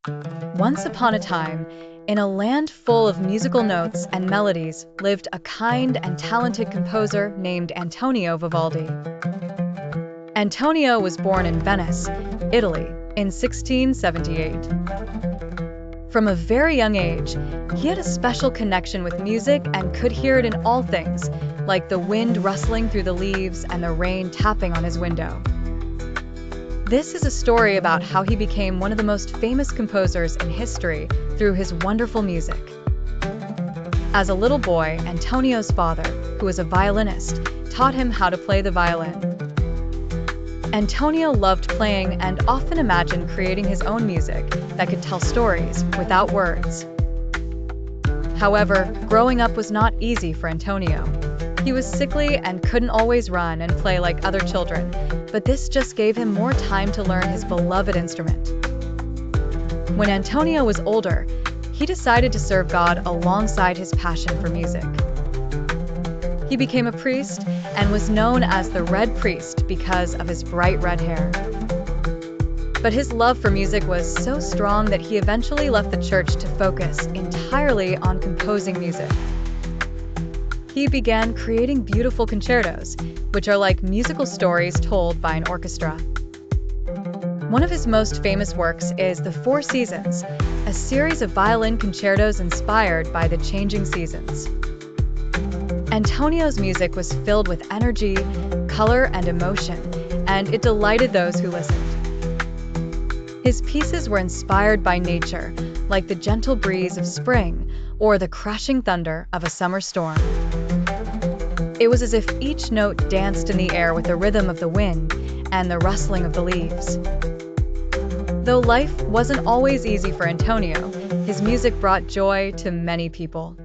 Once upon a time, in a land full of musical notes and melodies, lived a kind and talented composer named Antonio Vivaldi. Antonio was born in Venice, Italy, in 1678. From a very young age, he had a special connection with music and could hear it in all things, like the wind rustling through the leaves and the rain tapping on his window. This is a story about how he became one of the most famous composers in history through his wonderful music. As a little boy, Antonio's father, who was a violinist, taught him how to play the violin. Antonio loved playing and often imagined creating his own music that could tell stories without words. However, growing up was not easy for Antonio. He was sickly and couldn't always run and play like other children, but this just gave him more time to learn his beloved instrument. When Antonio was older, he decided to serve God alongside his passion for music. He became a priest and was known as the Red Priest because of his bright red hair. But his love for music was so strong that he eventually left the church to focus entirely on composing music. He began creating beautiful concertos, which are like musical stories told by an orchestra. One of his most famous works is The Four Seasons, a series of violin concertos inspired by the changing seasons. Antonio's music was filled with energy, color, and emotion, and it delighted those who listened. His pieces were inspired by nature, like the gentle breeze of spring or the crashing thunder of a summer storm. It was as if each note danced in the air with the rhythm of the wind and the rustling of the leaves. Though life wasn't always easy for Antonio, his music brought joy to many people.